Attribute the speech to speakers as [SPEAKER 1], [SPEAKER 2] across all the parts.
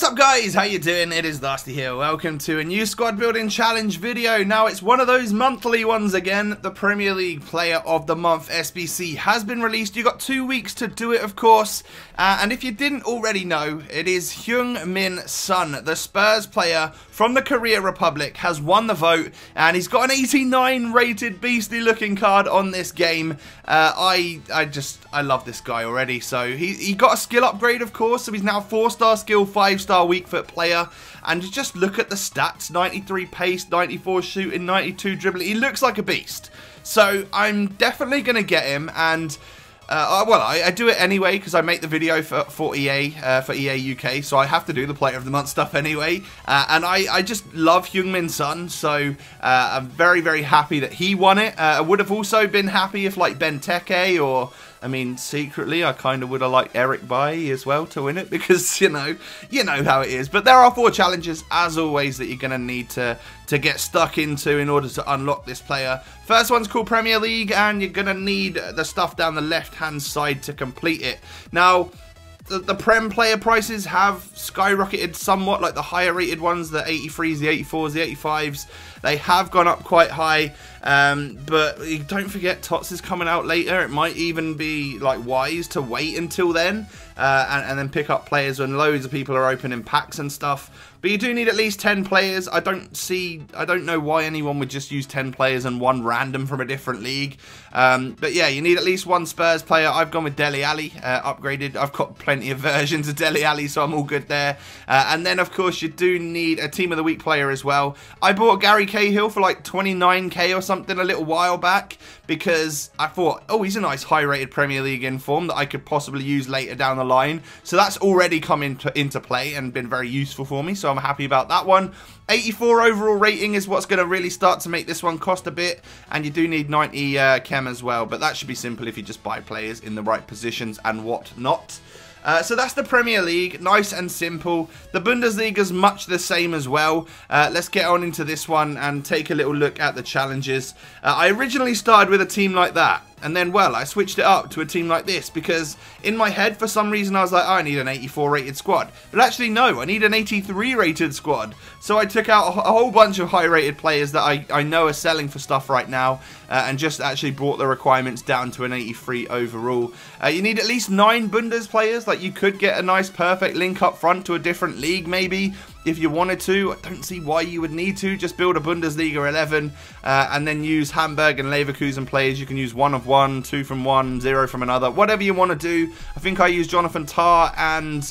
[SPEAKER 1] up guys, how you doing? It is Lasty here. Welcome to a new squad building challenge video. Now it's one of those monthly ones again. The Premier League Player of the Month SBC has been released. You got 2 weeks to do it, of course. And if you didn't already know, it is Heung-min Son, the Spurs player from the Korea Republic, has won the vote, and he's got an 89 rated beastly looking card on this game. I love this guy already. So he got a skill upgrade, of course, so he's now 4-star skill, 5-star weak foot player. And just look at the stats: 93 pace, 94 shooting, 92 dribbling. He looks like a beast. So I'm definitely going to get him, and I do it anyway because I make the video for EA UK, so I have to do the Player of the Month stuff anyway. And I just love Heung-min Son, so I'm very, very happy that he won it. I would have also been happy if like Benteke, or I mean, secretly, I kind of would have liked Eric Bailly as well to win it, because, you know how it is. But there are 4 challenges, as always, that you're going to need to get stuck into in order to unlock this player. First one's called Premier League, and you're going to need the stuff down the left-hand side to complete it. Now, the Prem player prices have skyrocketed somewhat, like the higher rated ones, the 83s, the 84s, the 85s. They have gone up quite high, but don't forget TOTS is coming out later. It might even be like wise to wait until then, and then pick up players when loads of people are opening packs and stuff. But you do need at least 10 players. I don't know why anyone would just use 10 players and 1 random from a different league. But yeah, you need at least 1 Spurs player. I've gone with Dele Alli, upgraded. I've got plenty of versions of Dele Alli, so I'm all good there. And then, of course, you do need a Team of the Week player as well. I bought Gary Cahill for like 29k or something a little while back, because I thought, oh, he's a nice high-rated Premier League inform that I could possibly use later down the line. So that's already come into play and been very useful for me, so I'm happy about that one. 84 overall rating is what's going to really start to make this one cost a bit, and you do need 90 chem as well, but that should be simple if you just buy players in the right positions and whatnot. So that's the Premier League, nice and simple. The Bundesliga's much the same as well. Let's get on into this one and take a little look at the challenges. I originally started with a team like that, and then, well, I switched it up to a team like this, because in my head, for some reason, I was like, oh, I need an 84 rated squad. But actually, no, I need an 83 rated squad. So I took out a whole bunch of high rated players that I know are selling for stuff right now, and just actually brought the requirements down to an 83 overall. You need at least 9 Bundes players. Like, you could get a nice perfect link up front to a different league, maybe, if you wanted to. I don't see why you would need to. Just build a Bundesliga 11 and then use Hamburg and Leverkusen players. You can use 1 of 1, 2 from 1, 0 from another, whatever you want to do. I think I used Jonathan Tah and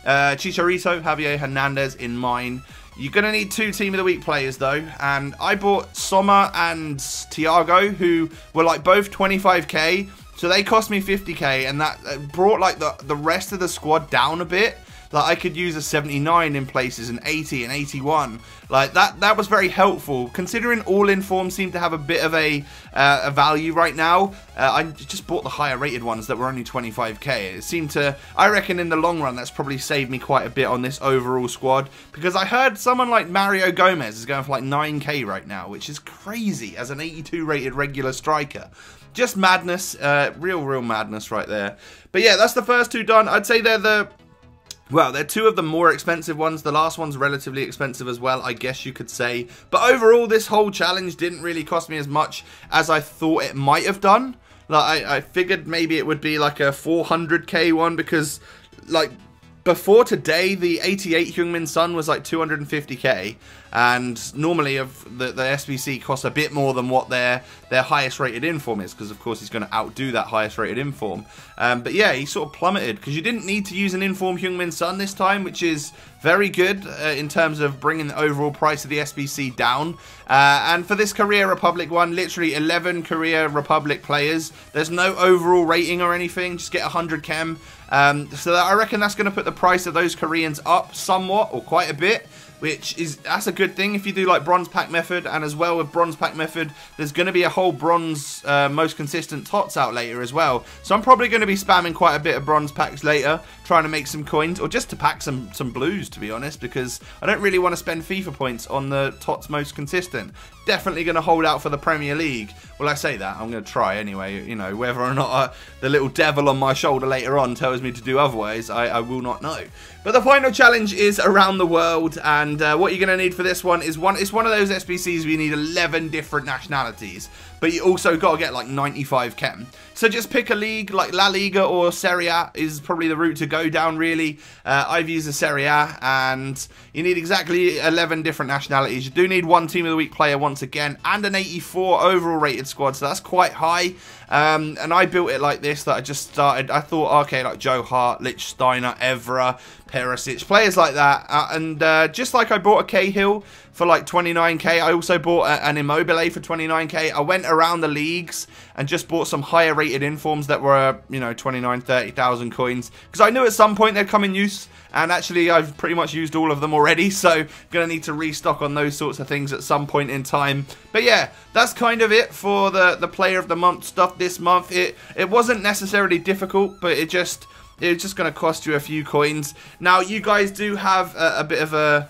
[SPEAKER 1] Chicharito, Javier Hernandez in mine. You're going to need 2 Team of the Week players though, and I bought Sommer and Thiago, who were like both 25k, so they cost me 50k, and that brought like the rest of the squad down a bit. Like, I could use a 79 in places, an 80, an 81. Like, that was very helpful. Considering all informs seem to have a bit of a value right now, I just bought the higher rated ones that were only 25k. It seemed to, I reckon in the long run, that's probably saved me quite a bit on this overall squad. Because I heard someone like Mario Gomez is going for like 9k right now, which is crazy as an 82 rated regular striker. Just madness, real madness right there. But yeah, that's the first 2 done. I'd say they're 2 of the more expensive ones. The last one's relatively expensive as well, I guess you could say. But overall, this whole challenge didn't really cost me as much as I thought it might have done. Like, I figured maybe it would be like a 400k one, because, like, before today, the 88 Heung-min Son was like 250k, and normally the SBC costs a bit more than what their highest rated inform is, because of course he's going to outdo that highest rated inform. But yeah, he sort of plummeted, because you didn't need to use an inform Heung-min Son this time, which is very good in terms of bringing the overall price of the SBC down. And for this Korea Republic one, literally 11 Korea Republic players. There's no overall rating or anything, just get 100 chem. So I reckon that's going to put the price of those Koreans up somewhat, or quite a bit, that's a good thing if you do like bronze pack method. And as well with bronze pack method, there's going to be a whole bronze most consistent TOTS out later as well. So I'm probably going to be spamming quite a bit of bronze packs later, trying to make some coins, or just to pack some blues, to be honest, because I don't really want to spend FIFA points on the TOTS most consistent. Definitely going to hold out for the Premier League. Well, I say that, I'm going to try anyway. You know, whether or not the little devil on my shoulder later on tells me to do otherwise, I will not know. But the final challenge is around the world, and what you're going to need for this one is it's one of those SBCs where you need 11 different nationalities, but you also got to get like 95 chem. So just pick a league, like La Liga or Serie A is probably the route to go down, really. I've used the Serie A, and you need exactly 11 different nationalities. You do need one Team of the Week player once again, and an 84 overall rated squad, so that's quite high. And I built it like this, that I just started. I thought, okay, like Joe Hart, Lichtsteiner, Evra, Perisic, players like that. And just like I bought a Cahill for like 29k, I also bought an Immobile for 29k. I went around the leagues and just bought some higher rated informs that were, you know, 29, 30,000 coins, because I knew at some point they'd come in use. And actually, I've pretty much used all of them already, so going to need to restock on those sorts of things at some point in time. But yeah, that's kind of it for the Player of the Month stuff this month. It wasn't necessarily difficult, but it's just going to cost you a few coins. Now, you guys do have a bit of a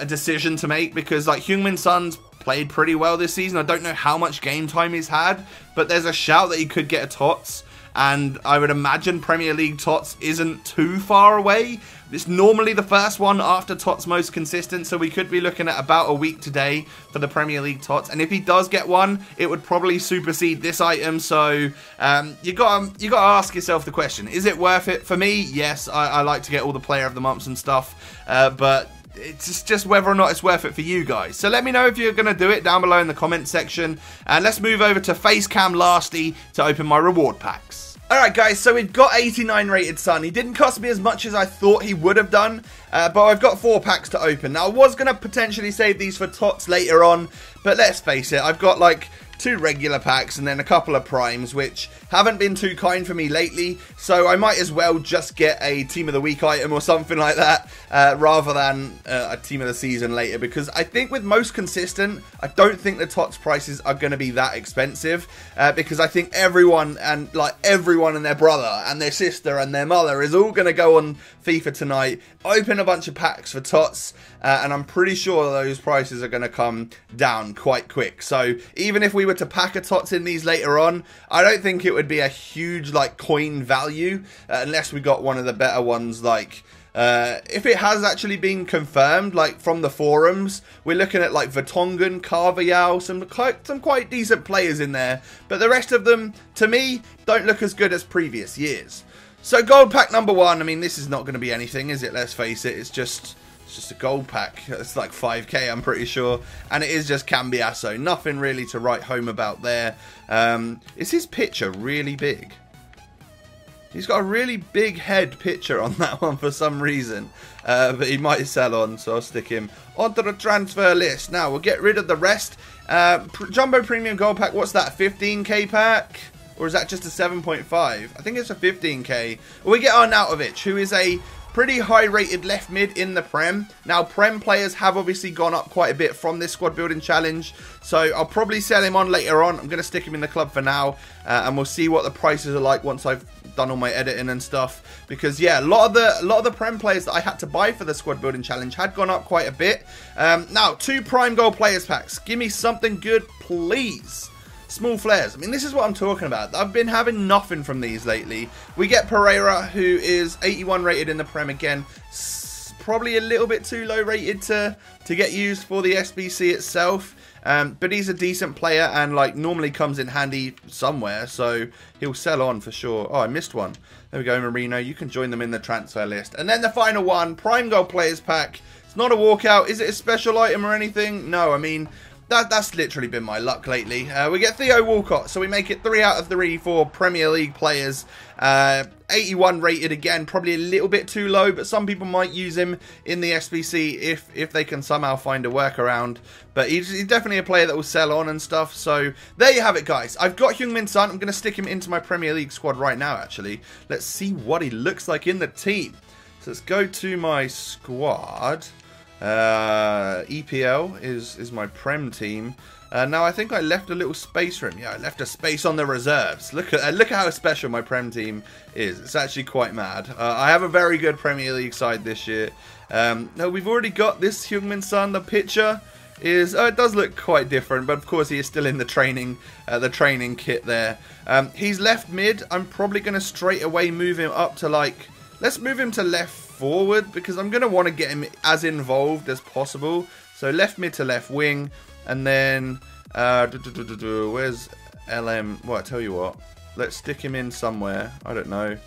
[SPEAKER 1] decision to make, because like Heung-min Son's played pretty well this season. I don't know how much game time he's had, but there's a shout that he could get a TOTS. And I would imagine Premier League TOTS isn't too far away. It's normally the first one after TOTS most consistent, so we could be looking at about a week today for the Premier League TOTS. And if he does get one, it would probably supersede this item. So you got to ask yourself the question: is it worth it? For me, yes. I like to get all the Player of the Months and stuff, but it's just whether or not it's worth it for you guys. So let me know if you're going to do it down below in the comment section. And let's move over to Facecam lastly to open my reward packs. Alright guys, so we've got 89 rated Son. He didn't cost me as much as I thought he would have done, but I've got 4 packs to open. Now I was going to potentially save these for TOTS later on, but let's face it, I've got like 2 regular packs and then a couple of primes, which haven't been too kind for me lately, so I might as well just get a Team of the Week item or something like that, rather than a Team of the Season later, because I think with most consistent, I don't think the TOTS prices are going to be that expensive, because I think everyone and their brother and their sister and their mother is all going to go on FIFA tonight, open a bunch of packs for TOTS, and I'm pretty sure those prices are going to come down quite quick. So even if we were to pack a TOTS in these later on, I don't think it would be a huge like coin value, unless we got one of the better ones, like if it has actually been confirmed, like from the forums, we're looking at like Vertonghen, Carvajal, some quite decent players in there, but the rest of them, to me, don't look as good as previous years. So gold pack number 1, I mean, this is not going to be anything, is it? Let's face it, it's just a gold pack. It's like 5k, I'm pretty sure, and it is just Cambiasso. Nothing really to write home about there. Is his picture really big? He's got a really big head picture on that one for some reason, but he might sell on, so I'll stick him onto the transfer list. Now we'll get rid of the rest. Jumbo Premium Gold Pack, what's that, 15k pack? Or is that just a 7.5? I think it's a 15k. Well, we get Arnautovic, who is a pretty high rated left mid in the Prem. Now Prem players have obviously gone up quite a bit from this squad building challenge, so I'll probably sell him on later on. I'm going to stick him in the club for now, and we'll see what the prices are like once I've done all my editing and stuff, because yeah, a lot of the Prem players that I had to buy for the squad building challenge had gone up quite a bit. Now 2 prime gold players packs, give me something good please. Small flares. I mean, this is what I'm talking about. I've been having nothing from these lately. We get Pereira, who is 81 rated in the Prem again. Probably a little bit too low rated to get used for the SBC itself. But he's a decent player and like normally comes in handy somewhere, so he'll sell on for sure. Oh, I missed one. There we go, Marino. You can join them in the transfer list. And then the final one, Prime Gold Players Pack. It's not a walkout. Is it a special item or anything? No, I mean, that's literally been my luck lately. We get Theo Walcott, so we make it 3 out of 3 for Premier League players. 81 rated again, probably a little bit too low, but some people might use him in the SBC if they can somehow find a workaround. But he's definitely a player that will sell on and stuff. So there you have it, guys. I've got Heung-min Son. I'm going to stick him into my Premier League squad right now, actually. Let's see what he looks like in the team. So let's go to my squad. EPL is my Prem team. Now I think I left a little space for him. Yeah, I left a space on the reserves. Look at how special my Prem team is. It's actually quite mad. I have a very good Premier League side this year. No, we've already got this Heung-min Son. The picture is it does look quite different, but of course he is still in the training kit there. He's left mid. I'm probably going to straight away move him up to like, let's move him to left forward because I'm going to want to get him as involved as possible. So left mid to left wing, and then where's LM? Well, I tell you what, let's stick him in somewhere. I don't know.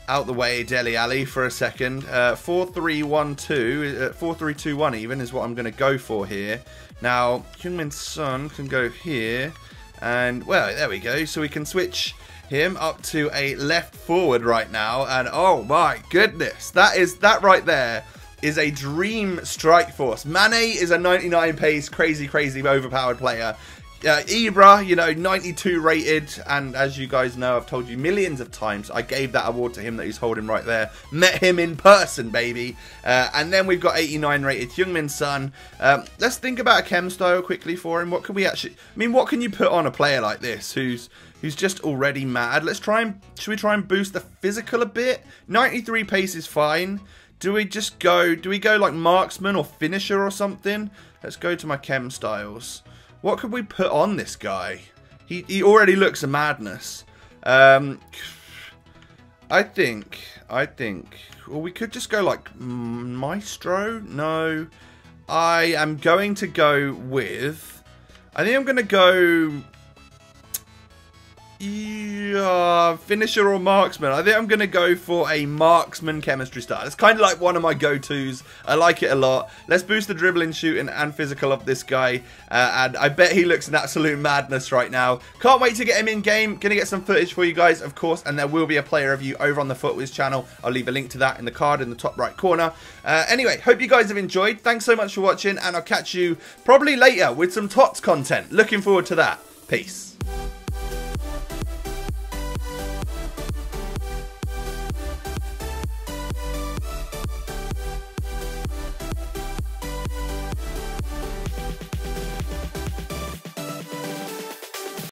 [SPEAKER 1] Out the way, Dele Alli for a second. 4-3-1-2, 4-3-2-1 even is what I'm going to go for here. Now, Heung-min Son can go here, and well, there we go. So we can switch him up to a left forward right now, and oh my goodness, that right there is a dream strike force. Mane is a 99 pace, crazy overpowered player. Ibra, you know, 92 rated, and as you guys know, I've told you millions of times, I gave that award to him that he's holding right there. Met him in person, baby. And then we've got 89 rated Heung-min Son. Let's think about a chem style quickly for him. What can we actually, I mean, what can you put on a player like this who's just already mad? Let's try and, should we try and boost the physical a bit? 93 pace is fine. Do we go like marksman or finisher or something? Let's go to my chem styles. What could we put on this guy? He already looks a madness. I think, well, we could just go like Maestro. No, I am going to go with, I think I'm going to go, yeah, finisher or marksman. I think I'm going to go for a marksman chemistry style. It's kind of like one of my go-tos. I like it a lot. Let's boost the dribbling, shooting, and physical of this guy. And I bet he looks an absolute madness right now. Can't wait to get him in game. Going to get some footage for you guys, of course. And there will be a player review over on the FUTWIZ channel. I'll leave a link to that in the card in the top right corner. Anyway, hope you guys have enjoyed. Thanks so much for watching. And I'll catch you probably later with some TOTS content. Looking forward to that. Peace.